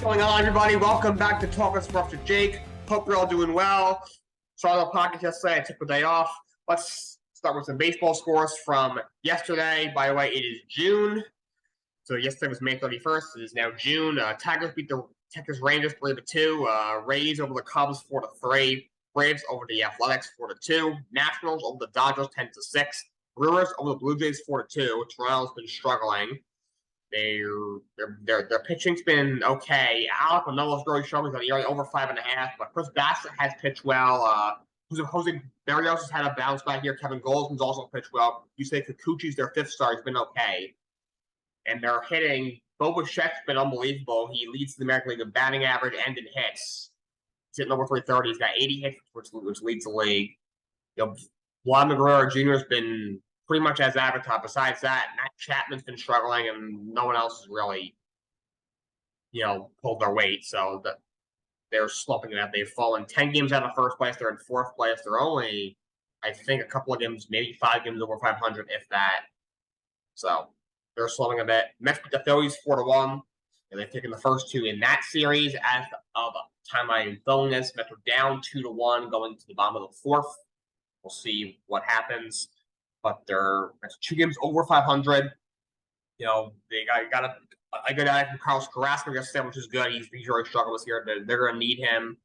Going on, everybody? Welcome back to Talkin Sports with Jake. Hope you're all doing well. Started the podcast yesterday. I took the day off. Let's start with some baseball scores from yesterday. By the way, it is June. So yesterday was May 31st. It is now June. Tigers beat the Texas Rangers 3-2. Rays over the Cubs 4-3. Braves over the Athletics 4-2. Nationals over the Dodgers 10-6. Brewers over the Blue Jays 4-2. Toronto's been struggling. Their pitching's been okay. Alec Manoah's really struggling. He's on over 5.5. But Chris Bassett has pitched well. Jose Berrios has had a bounce back here. Kevin Goldsman's also pitched well. You say Kikuchi's their fifth star. He's been okay. And they're hitting. Bo Bichette's been unbelievable. He leads the American League in batting average and in hits. He's hitting over 330. He's got 80 hits, which leads the league. Vladimir Guerrero Jr. has been pretty much as advertised. Besides that, Matt Chapman's been struggling, and no one else has really, pulled their weight. So they're slumping it out. They've fallen 10 games out of first place. They're in fourth place. They're only, I think, a couple of games, maybe 5 games over 500, if that. So they're slumping a bit. Mets beat the Phillies 4-1, and they've taken the first two in that series. As of the time I'm filming this, Mets are down 2-1 going to the bottom of the fourth. We'll see what happens. But they're 2 games over 500. They got a good eye from Carlos Carrasco, which is good. He's really struggled this year. They're going to need him.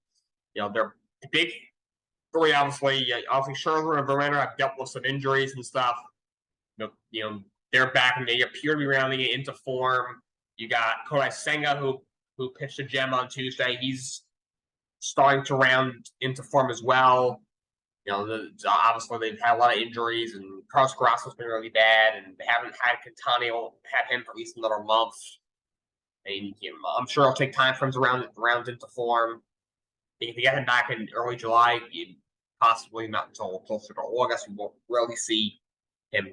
They're big three, obviously. Obviously, Scherzer and Verlander have dealt with some injuries and stuff. They're back and they appear to be rounding it into form. You got Kodai Senga, who pitched a gem on Tuesday. He's starting to round into form as well. Obviously they've had a lot of injuries, and Carlos Carrasco's been really bad, and they haven't had Quintana have him for at least another month. And I'm sure it'll take time for him to round into form. If you get him back in early July, possibly not until closer to August, we won't really see him,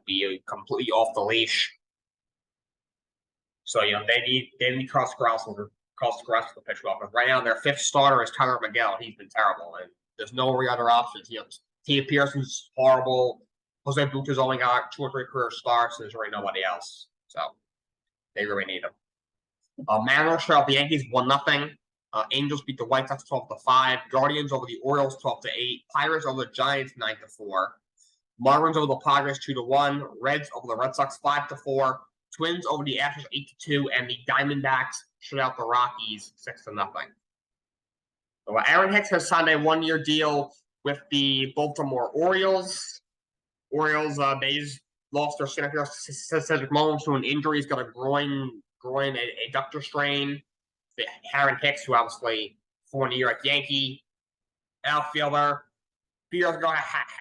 be completely off the leash. So they need Carlos Carrasco to pitch well. Because right now their fifth starter is Tyler Miguel. He's been terrible, and there's no other options. Tia Pearson's horrible. Jose Bucha's only got 2 or 3 career starts, and there's really nobody else. So they really need him. Mariners shut out the Yankees 1-0. Angels beat the White Sox 12-5. Guardians over the Orioles 12-8. Pirates over the Giants 9-4. Marlins over the Padres 2-1. Reds over the Red Sox 5-4. Twins over the Astros 8-2, and the Diamondbacks shut out the Rockies 6-0. Well, Aaron Hicks has signed a 1-year deal with the Baltimore Orioles. They just lost their center Cedric Mullins to an injury. He's got a groin adductor strain. Aaron Hicks, who obviously for 1 year at Yankee outfielder. A few years ago,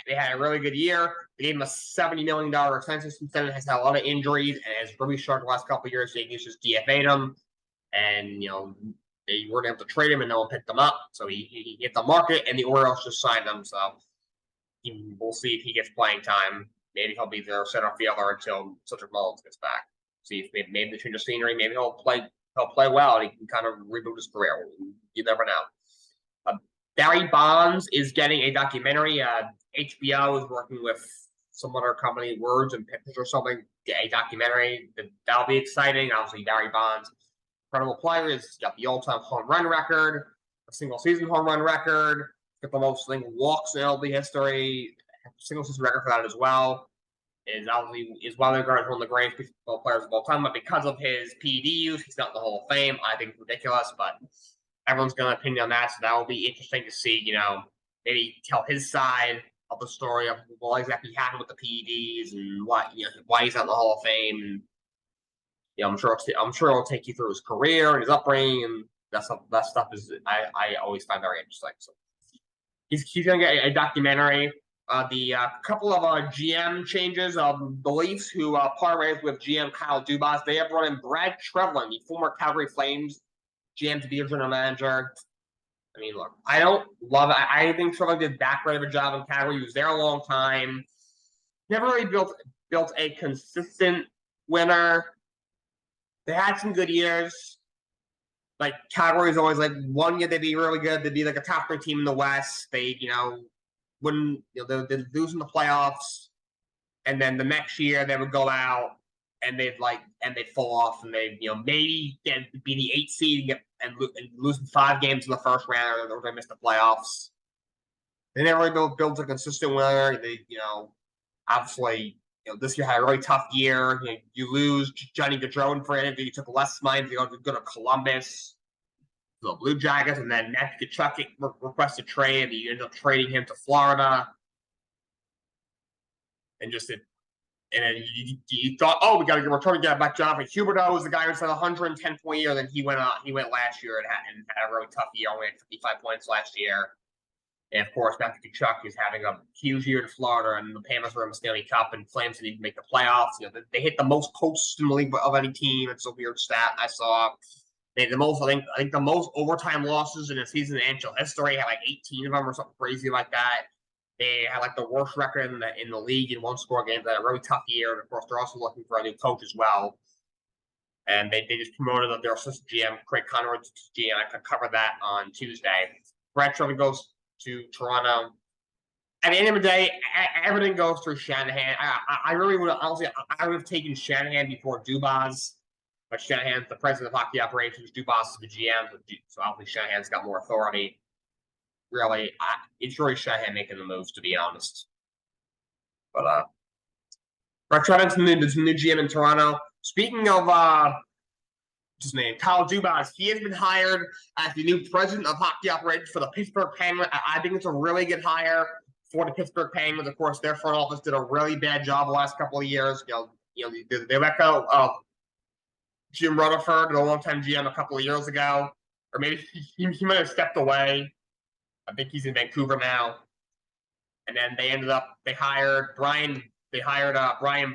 they had a really good year. They gave him a $70 million extension. Since then, has had a lot of injuries and has really struggled the last couple of years. The Yankees just DFA'd him, and they weren't able to trade him, and no one picked him up. So he hit the market, and the Orioles just signed him. So we'll see if he gets playing time. Maybe he'll be their center fielder until Cedric Mullins gets back. See if maybe the change of scenery. Maybe he'll play well, and he can kind of reboot his career. You never know. Barry Bonds is getting a documentary. HBO is working with some other company, Words and Pictures or something, a documentary. That'll be exciting. Obviously, Barry Bonds, incredible player. He's got the all-time home run record, a single-season home run record, got the most walks in MLB history, single-season record for that as well. Is one of one of the greatest baseball players of all time, but because of his PED use, he's not in the Hall of Fame. I think it's ridiculous, but everyone's got an opinion on that, so that will be interesting to see, maybe tell his side of the story of what exactly happened with the PEDs and why he's not in the Hall of Fame. And, I'm sure it'll take you through his career and his upbringing, and that stuff is I always find very interesting. So he's going to get a documentary. The couple of GM changes, the Leafs, who part ways with GM Kyle Dubas, they have brought in Brad Trevlin, the former Calgary Flames GM, to be a general manager. I mean, look, I don't love it. I think Trevlin did that great of a job in Calgary. He was there a long time. Never really built a consistent winner. They had some good years. Like, Calgary is always like 1 year they'd be really good. They'd be like a top 3 team in the West. They, wouldn't, they'd lose in the playoffs. And then the next year they would go out they'd fall off, and they maybe be the 8th seed and losing 5 games in the first round, or they miss the playoffs. They never really built a consistent winner. They obviously this year had a really tough year. You lose Johnny Gaudreau for it. You took less money to go to Columbus, the Blue Jackets, and then Matt Tkachuk requested trade, and you ended up trading him to Florida, and then you thought, oh, we got to return to get back Jonathan Huberdeau was the guy who had a 110-point year. Then he went last year and had a really tough year. Only had 55 points last year. And of course, Matthew Tkachuk is having a huge year in Florida, and the Panthers were in the Stanley Cup, and Flames didn't even make the playoffs. They hit the most posts in the league of any team. It's a weird stat I saw. They had the most, I think the most overtime losses in a season in NHL history. Had like 18 of them or something crazy like that. They had like the worst record in the league in one-score games. They had a really tough year, and of course, they're also looking for a new coach as well. And they just promoted their assistant GM, Craig Conrad, to GM. I could cover that on Tuesday. Brad Trevor goes to Toronto. At the end of the day, everything goes through Shanahan. I really would honestly, I would have taken Shanahan before Dubas, but Shanahan's the president of hockey operations. Dubas is the GM, so obviously Shanahan's got more authority. Really, it's really Shanahan making the moves, to be honest. But Brett Trevin's the new GM in Toronto. Speaking of his name, Kyle Dubas, he has been hired as the new president of hockey operations for the Pittsburgh Penguins. I think it's a really good hire for the Pittsburgh Penguins. Of course, their front office did a really bad job the last couple of years. They let go of Jim Rutherford, the longtime GM, a couple of years ago, or maybe he might have stepped away. I think he's in Vancouver now. And then they hired Brian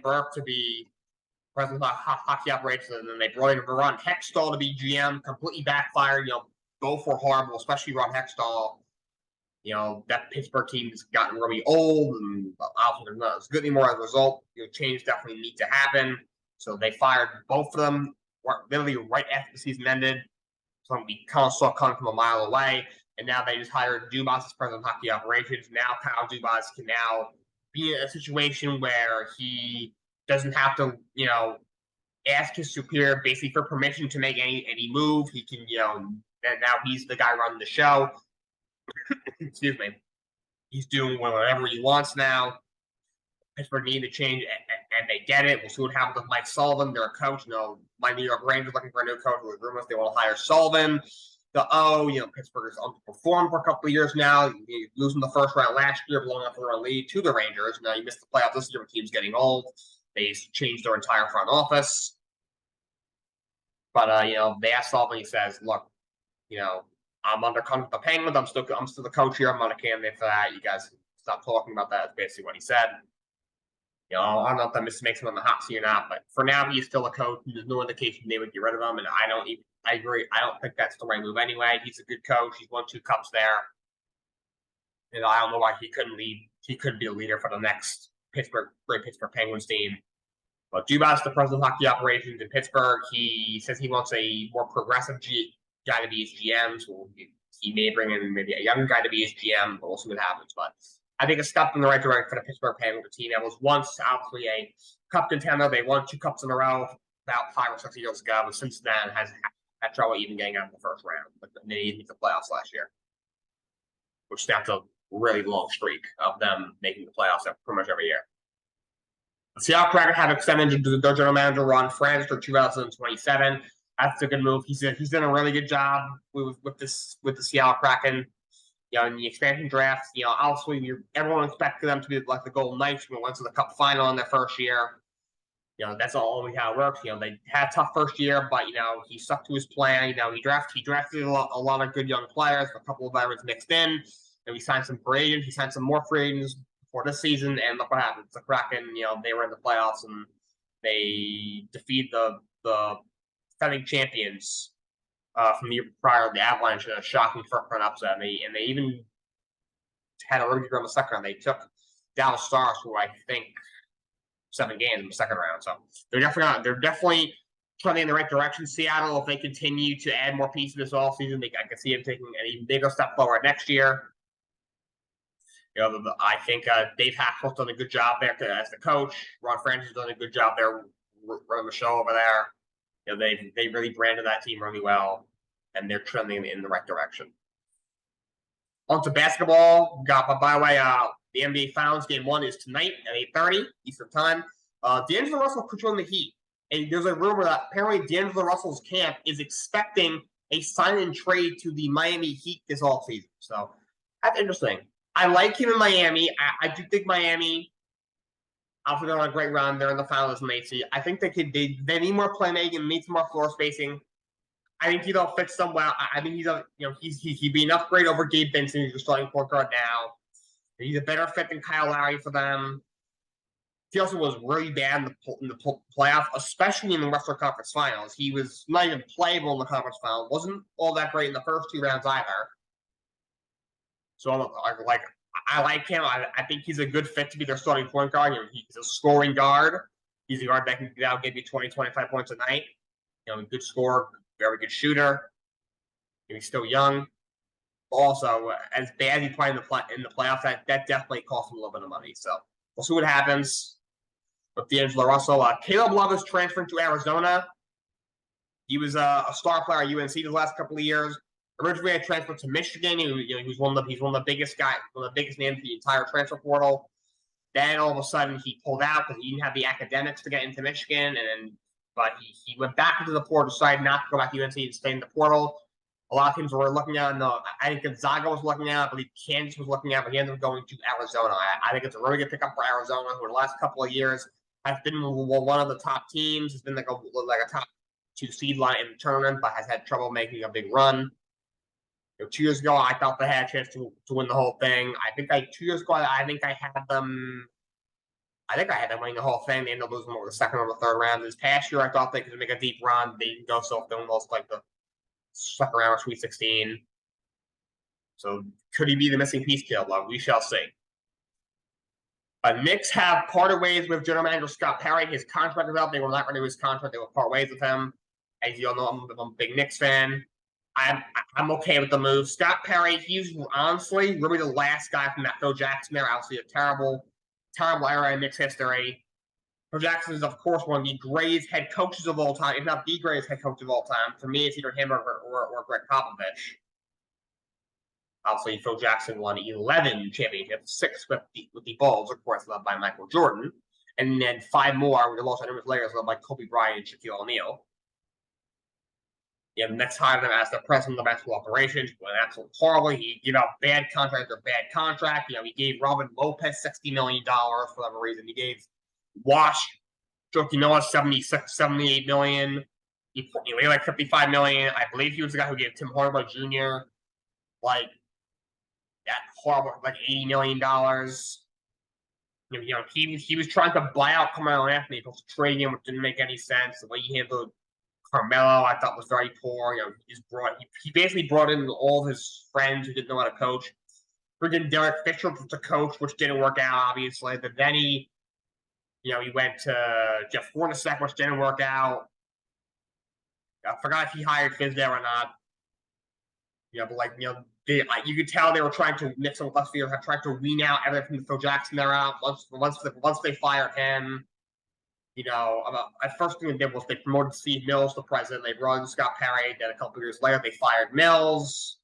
Burke to be president of hockey operations, and then they brought in Ron Hextall to be GM. Completely backfired. Both were horrible, especially Ron Hextall. That Pittsburgh team has gotten really old, and obviously not as good anymore as a result. Change definitely needs to happen. So they fired both of them literally right after the season ended. So we kind of saw coming from a mile away. And now they just hired Dubas as president of hockey operations. Now Kyle Dubas can now be in a situation where he doesn't have to, ask his superior basically for permission to make any move. He can, and now he's the guy running the show. Excuse me. He's doing whatever he wants now. Pittsburgh need to change, and they get it. We'll see what happens with Mike Sullivan, their coach. My New York Rangers looking for a new coach. With rumors they want to hire Sullivan. Pittsburgh has underperformed for a couple of years now. Losing the first round last year, blowing up their lead to the Rangers. Now you missed the playoffs this year. The team's getting old. They changed their entire front office. But they asked Sullivan. He says, "Look, I'm under contract with the Penguins. I'm still the coach here. I'm not a candidate for that. You guys stop talking about that." That's basically what he said. I don't know if that makes him on the hot seat or not, but for now he's still a coach. There's no indication they would get rid of him, and I agree. I don't think that's the right move anyway. He's a good coach. He's won 2 cups there, and I don't know why he couldn't lead. He couldn't be a leader for the next Pittsburgh Penguins team. But Dubas, the president of hockey operations in Pittsburgh, he says he wants a more progressive guy to be his GM. So he may bring in maybe a younger guy to be his GM, but we'll see what happens. But I think a step in the right direction for the Pittsburgh Penguins, a team that was once obviously a cup contender. They won 2 cups in a row about 5 or 6 years ago, but since then has had trouble even getting out of the first round. But they didn't make the playoffs last year, which snapped a really long streak of them making the playoffs pretty much every year. The Seattle Kraken have extended their general manager Ron Franz for 2027. That's a good move. He's done a really good job with the Seattle Kraken. In the expansion drafts, obviously everyone expected them to be like the Golden Knights who went to the Cup final in their first year. That's always how it works. They had a tough first year, but he stuck to his plan. He drafted a lot of good young players, a couple of veterans mixed in, and he signed some free agents. He signed some more free agents for this season, and look what happens. The Kraken, they were in the playoffs and they defeat the defending champions from the year prior, the Avalanche, a shocking front upset. And they even had a really good run in the second round. They took Dallas Stars, who I think 7 games in the second round. So they're definitely trending in the right direction. Seattle, if they continue to add more pieces this offseason, I can see them taking an even bigger step forward next year. I think Dave Hackfield's done a good job there as the coach. Ron Francis has done a good job there running the show over there. You know, they really branded that team really well, and they're trending in the right direction. On to basketball. By the way, the NBA Finals Game 1 is tonight at 8:30 Eastern Time. D'Angelo Russell could join the Heat. And there's a rumor that apparently D'Angelo Russell's camp is expecting a sign-and trade to the Miami Heat this offseason. So that's interesting. I like him in Miami. I do think Miami, obviously they're on a great run. They're in the finals in AC. I think they need more playmaking, need some more floor spacing. I think fits them well. I think he'd be an upgrade over Gabe Vincent, who's the starting point guard now. He's a better fit than Kyle Lowry for them. He also was really bad in the playoff, especially in the Western Conference Finals. He was not even playable in the conference final. Wasn't all that great in the first 2 rounds either. So I like him. I think he's a good fit to be their starting point guard. He's a scoring guard. He's a guard that can give you 20, 25 points a night. Good scorer, very good shooter. He's still young. Also, as bad as he played in the playoffs, that definitely cost him a little bit of money. So we'll see what happens with D'Angelo Russell. Caleb Love is transferring to Arizona. He was a star player at UNC the last couple of years. Originally, I transferred to Michigan. He was one of the biggest names in the entire transfer portal. Then all of a sudden, he pulled out because he didn't have the academics to get into Michigan, but he went back into the portal, decided not to go back to UNC and stay in the portal. A lot of teams were looking at him. I think Gonzaga was looking at him. I believe Kansas was looking at him, but he ended up going to Arizona. I think it's a really good pickup for Arizona, who in the last couple of years has been one of the top teams. Has been like a top 2 seed line in the tournament, but has had trouble making a big run. 2 years ago, I thought they had a chance to win the whole thing. 2 years ago, I think I had them winning the whole thing. They ended up losing over the second or the third round. This past year, I thought they could make a deep run. They didn't go so if they lost like the second round of Sweet 16. So could he be the missing piece, Caleb Love? We shall see. But Knicks have parted ways with general manager Scott Perry. His contract is up. They will not renew his contract. They will part ways with him. As you all know, I'm a big Knicks fan. I'm okay with the move. Scott Perry, he's honestly really the last guy from that Phil Jackson era. Obviously, a terrible era in Knicks history. Phil Jackson is, of course, one of the greatest head coaches of all time, if not the greatest head coach of all time. For me, it's either him or Greg Popovich. Obviously, Phil Jackson won 11 championships, 6 with the Bulls, of course, led by Michael Jordan, and then 5 more with the Los Angeles Lakers, led by Kobe Bryant and Shaquille O'Neal. The Knicks hired him as the president of basketball operations, went absolutely horribly. He gave out bad contract after bad contract. He gave Robin Lopez $60 million for whatever reason. He gave Wash, Joakim Noah, $78 million. He made like $55 million. I believe he was the guy who gave Tim Hardaway Jr. like that horrible, like $80 million. He was trying to buy out Carmelo Anthony, but trading him, which didn't make any sense. The way he handled Carmelo, I thought was very poor. He basically brought in all of his friends who didn't know how to coach. Freaking Derek Fisher to coach, which didn't work out, obviously. But then he went to Jeff Hornacek, which didn't work out. I forgot if he hired Fizdale or not. You could tell they were trying to mix him with left field, trying to wean out everything from the Phil Jackson era. Once they fired him, at first thing they did was they promoted Steve Mills to president. They brought in Scott Perry. Then a couple of years later, they fired Mills.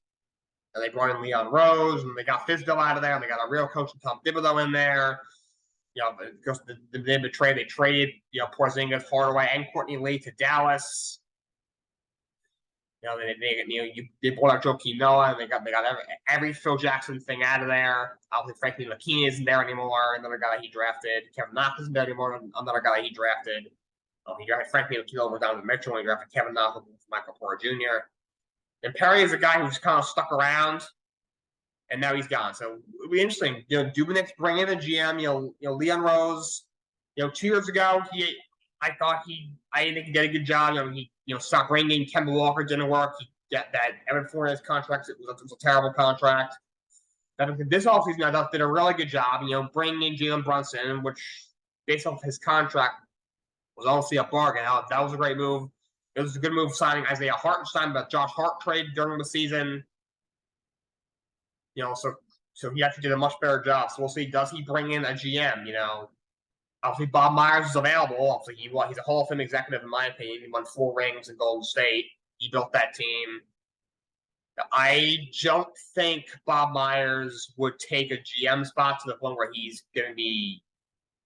And they brought in Leon Rose, and they got Fizdale out of there, and they got a real coach, Tom Thibodeau, in there. Because they traded Porzingis, Hardaway, and Courtney Lee to Dallas. They brought out Joakim Noah, and they got every Phil Jackson thing out of there. Obviously, Frankie McKinney isn't there anymore. Another guy that he drafted. Kevin Knox isn't there anymore. Another guy that he drafted. He drafted Frankie McKinney over down to Mitchell, and he drafted Kevin Knox with Michael Porter Jr. And Perry is a guy who's kind of stuck around, and now he's gone. So it'll be interesting. Do the Knicks bring in a GM? Leon Rose. 2 years ago, I didn't think he did a good job. He stopped bringing Kemba Walker, didn't work. That Evan Fournier's contract, it was a terrible contract. This offseason, I thought did a really good job. Bringing in Jalen Brunson, which based off his contract was honestly a bargain. That was a great move. It was a good move signing Isaiah Hartenstein, but Josh Hart trade during the season. So he actually did a much better job. So we'll see. Does he bring in a GM? Obviously, Bob Myers is available. Obviously, he's a Hall of Fame executive, in my opinion. He won 4 rings in Golden State. He built that team. I don't think Bob Myers would take a GM spot to the point where he's going to be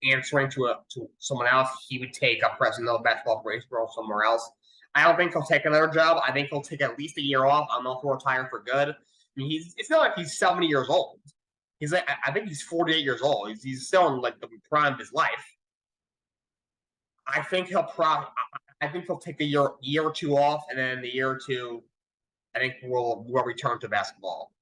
answering to someone else. He would take a president of basketball operations role somewhere else. I don't think he'll take another job. I think he'll take at least a year off. I don't know if he'll retire for good. I mean, it's not like he's 70 years old. He's like, I think he's 48 years old. He's still in like the prime of his life. I think he'll take a year or two off, and then the year or two, I think we'll return to basketball.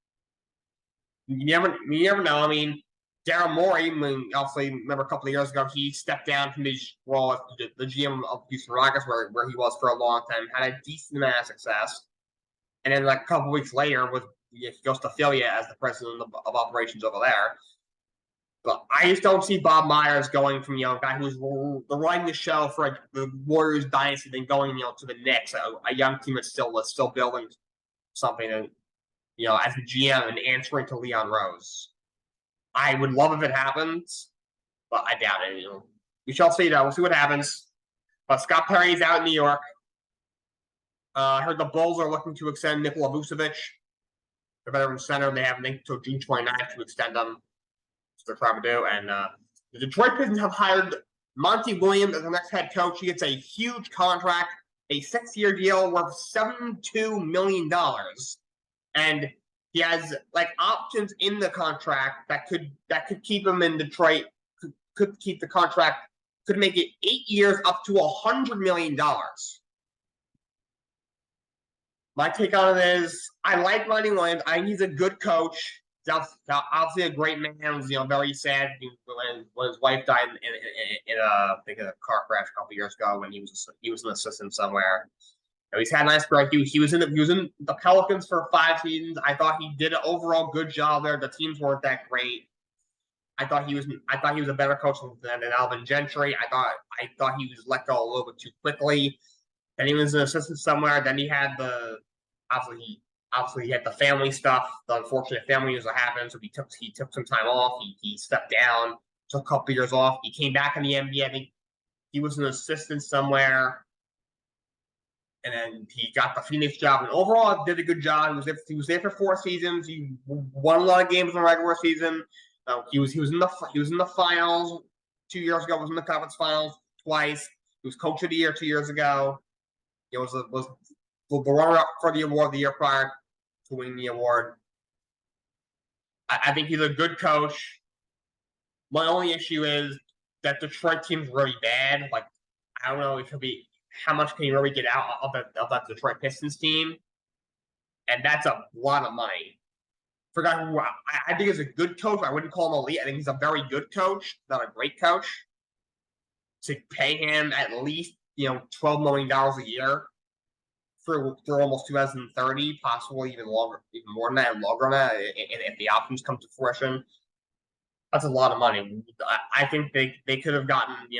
You never know. I mean, Daryl Morey, obviously, remember a couple of years ago, he stepped down from his role as the GM of Houston Rockets, where he was for a long time, had a decent amount of success, and then like a couple of weeks later, he goes to Philly as the president of operations over there. But I just don't see Bob Myers going from a guy who's running the show for the Warriors dynasty, then going to the Knicks, a young team that's still building something, and as the GM and answering to Leon Rose. I would love if it happens, but I doubt it. We shall see, though. We'll see what happens. But Scott Perry's out in New York. I heard the Bulls are looking to extend Nikola Vucevic, the veteran center. They have until June 29th to extend them. That's what they're trying to do. And the Detroit Pistons have hired Monty Williams as the next head coach. He gets a huge contract, a 6-year deal worth $72 million. And he has options in the contract that could keep him in Detroit. Could keep the contract. Could make it 8 years, up to $100 million. My take on it is, I like Monty Williams. I think he's a good coach. He's obviously a great man. Was very sad when his wife died in I think a car crash a couple years ago when he was an assistant somewhere. He's had a nice career. He was in the Pelicans for 5 seasons. I thought he did an overall good job there. The teams weren't that great. I thought he was a better coach than Alvin Gentry. I thought he was let go a little bit too quickly. Then he was an assistant somewhere. Then he had obviously he had the family stuff, the unfortunate family news that happened. So he took some time off. He stepped down, took a couple years off. He came back in the NBA. I think he was an assistant somewhere. And then he got the Phoenix job, and overall did a good job. He was there for 4 seasons. He won a lot of games in the regular season. He was in the finals 2 years ago. Was in the conference finals twice. He was coach of the year 2 years ago. He was the runner-up for the award the year prior to winning the award. I think he's a good coach. My only issue is that Detroit team's really bad. I don't know if he'll be. How much can you really get out of that Detroit Pistons team? And that's a lot of money. For a guy who I think is a good coach, I wouldn't call him elite. I think he's a very good coach, not a great coach. To pay him at least $12 million a year through almost 2030, possibly even longer, even more than that, and longer than that, if the options come to fruition. That's a lot of money. I think they could have gotten a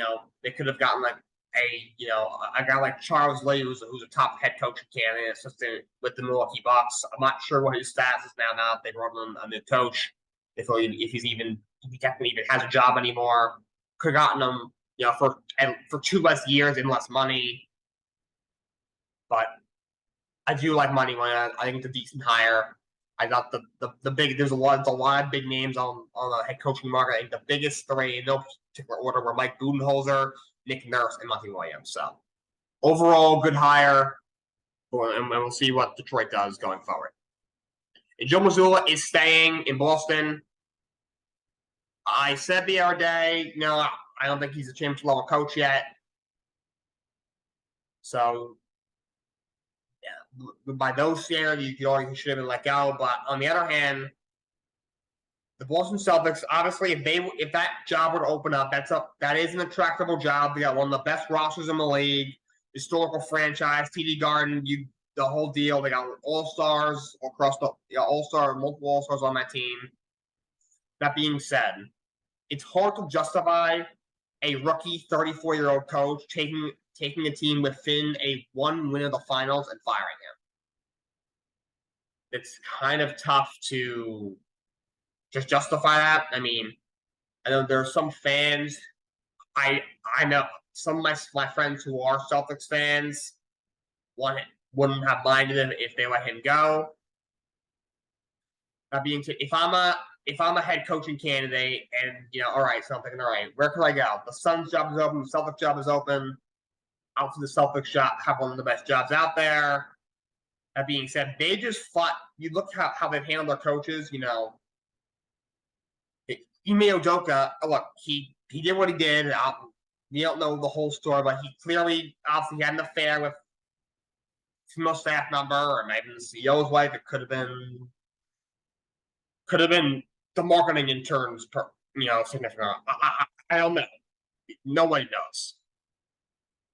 guy like Charles Lee, who's a top head coach candidate, assistant with the Milwaukee Bucks. I'm not sure what his status is now that they brought him a new coach. If he definitely even has a job anymore. Could have gotten him, for 2 less years and less money. But I do like Monty Williams. I think it's a decent hire. I got the big. There's a lot of big names on the head coaching market. I think the biggest 3 in no particular order were Mike Budenholzer, Nick Nurse, and Monty Williams. So overall, good hire, and we'll see what Detroit does going forward. And Joe Mazzulla is staying in Boston. I said the other day, I don't think he's a championship level coach yet. So, yeah, by those standards, you could argue he should have been let go. But on the other hand, the Boston Celtics, obviously, if that job were to open up, that is an attractable job. They got one of the best rosters in the league, historical franchise, TD Garden, the whole deal. They got all-stars across multiple all-stars on that team. That being said, it's hard to justify a rookie 34-year-old coach taking a team within a 1 win of the finals and firing him. It's kind of tough to just justify that. I mean, I know there are some fans I know some of my friends who are Celtics fans wouldn't have minded him if they let him go. That being said, if I'm a head coaching candidate and all right, so I'm thinking, all right, where can I go? The Suns job is open, the Celtics job is open. Obviously, the Celtics job have one of the best jobs out there. That being said, they just fought. You look how they've handled their coaches. Ime Udoka, look, he did what he did. We don't know the whole story, but he clearly, obviously, had an affair with a female staff member, or maybe the CEO's wife. It could have been the marketing intern's, significant. I don't know. Nobody knows.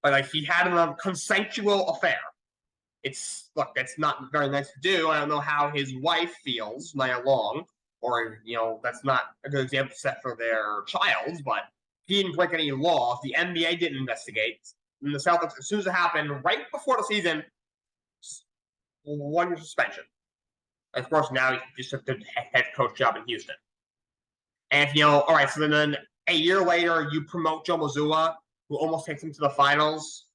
But like, he had a consensual affair. That's not very nice to do. I don't know how his wife feels night long, or that's not a good example set for their child. But he didn't break any laws. The NBA didn't investigate. And the Celtics, as soon as it happened, right before the season, 1 year suspension. And of course, now he just took the head coach job in Houston. And all right, so then a year later, you promote Joe Mazzulla, who almost takes him to the finals.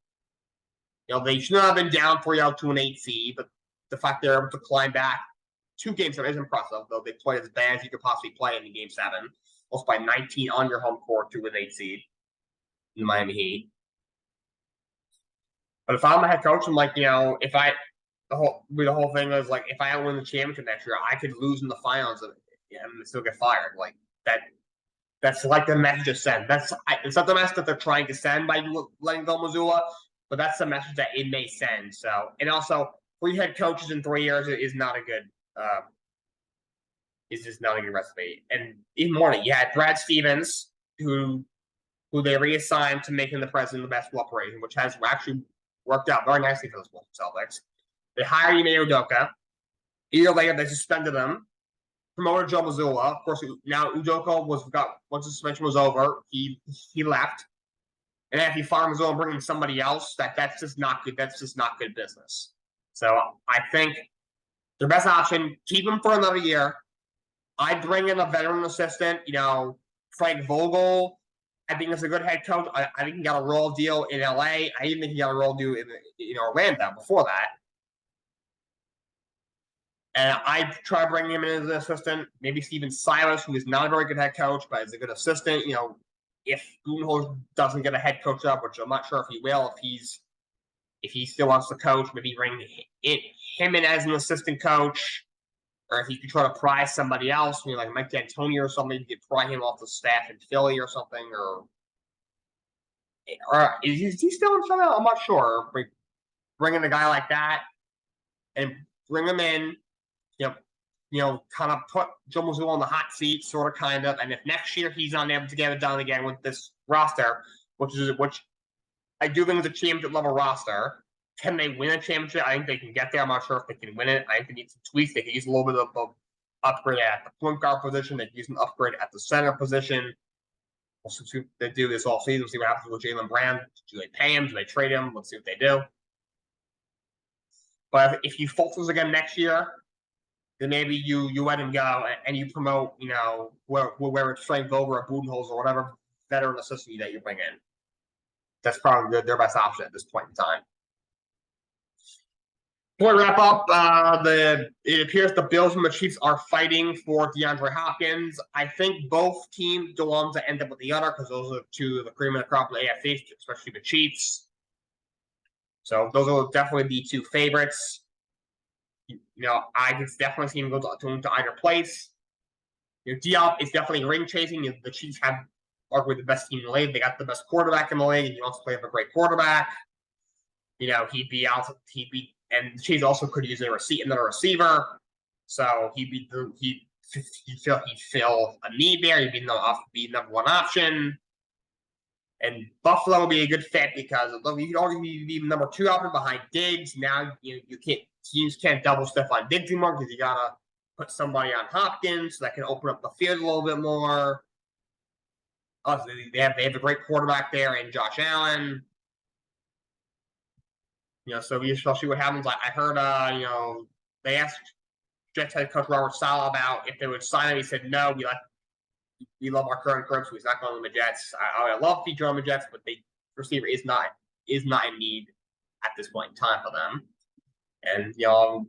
They should not have been down 3-0 to an 8 seed, but the fact they're able to climb back 2 games is impressive, though they played as bad as you could possibly play in the Game 7. Lost by 19 on your home court to an 8 seed in the Miami Heat. But if I'm a head coach, I'm like, if the whole thing is like, if I don't win the championship next year, I could lose in the finals and still get fired. Like that. That's like the message to send. It's not the message that they're trying to send by letting go Mazzulla, but that's the message that it may send. So, and also, 3 head coaches in 3 years is not a good. Is just not a good recipe. And even more, you had Brad Stevens, who they reassigned to make him the president of the basketball operation, which has actually worked out very nicely for the Celtics. They hired Ime Udoka. A year later, they suspended him. Promoted Joe Mazzulla. Of course, now Udoka once the suspension was over, he left. And then if you fire Mazzulla and bring in somebody else, that's just not good. That's just not good business. So I think their best option, keep him for another year. I'd bring in a veteran assistant, Frank Vogel. I think it's a good head coach. I think he got a role deal in LA. I even think he got a role deal in Orlando before that. And I try to bring him in as an assistant. Maybe Steven Silas, who is not a very good head coach, but is a good assistant. If Budenholzer doesn't get a head coach job, which I'm not sure if he will, if he still wants to coach, maybe bring him in as an assistant coach, or if he could try to pry somebody else, like Mike D'Antoni or something, you could pry him off the staff in Philly or something, or is he still in Philly? I'm not sure. Bring in a guy like that and bring him in. Kind of put Joe Mazzulla on the hot seat, sort of, kind of. And if next year he's not able to get it done again with this roster, which I do think is a championship level roster, can they win a championship? I think they can get there. I'm not sure if they can win it. I think they need some tweaks. They can use a little bit of upgrade at the point guard position. They can use an upgrade at the center position. We'll see what they do this all season. We'll see what happens with Jaylen Brown. Do they pay him? Do they trade him? Let's see what they do. But if he falters again next year, then maybe you let him go and you promote, where it's Frank Vogel or Budenholzer or whatever veteran assistant that you bring in. That's probably their best option at this point in time. Before we wrap up, it appears the Bills and the Chiefs are fighting for DeAndre Hopkins. I think both teams don't want to end up with the other, because those are two of the cream of the crop of the AFC, especially the Chiefs. So those will definitely be 2 favorites. I can definitely see him go to either place. Diop is definitely ring chasing. The Chiefs have arguably the best team in the league. They got the best quarterback in the league, and he wants to play with a great quarterback. He'd be, and the Chiefs also could use another receiver. So he'd fill a need there. He'd be number 1 option. And Buffalo would be a good fit because he'd already be number 2 option behind Diggs. Now teams can't double stuff on Diggs anymore because you gotta put somebody on Hopkins so that can open up the field a little bit more. They have a great quarterback there in Josh Allen. So we shall see what happens. I heard they asked Jets head coach Robert Saleh about if they would sign him. He said no. we love our current group, so he's not going to the Jets. I love feature on the Jets, but the receiver is not in need at this point in time for them. And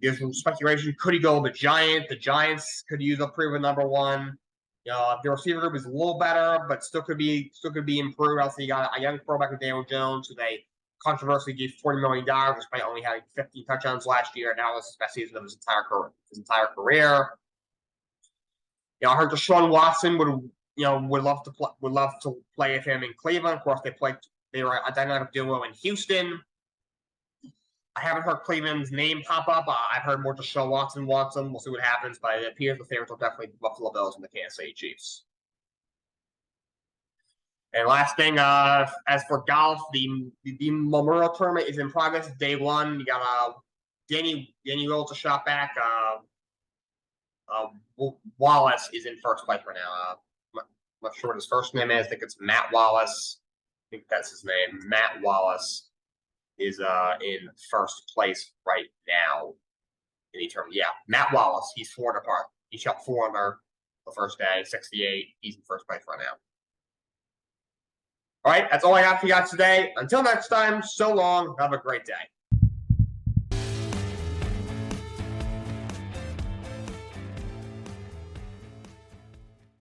there's some speculation: could he go with the Giants? The Giants could use a proven number one. The receiver group is a little better, but still could be improved. Also, you got a young quarterback with Daniel Jones, who they controversially gave $40 million, despite only having 15 touchdowns last year. Now this is the best season of his entire career. I heard Deshaun Watson would love to play with him in Cleveland. Of course, they were a dynamic duo in Houston. I haven't heard Cleveland's name pop up. I've heard more Deshaun Watson wants him. We'll see what happens, but it appears the favorites will definitely be Buffalo Bills and the Kansas City Chiefs. And last thing, as for golf, the Memorial Tournament is in progress. Day one, you got Danny Will's a shot back. Wallace is in first place right now. I'm not sure what his first name is. I think it's Matt Wallace. I think that's his name. Matt Wallace is in first place right now in the tournament. Yeah, Matt Wallace. He's 4 under par. He shot 4 under the first day, 68. He's in first place right now. All right, that's all I have for you guys today. Until next time, so long. Have a great day.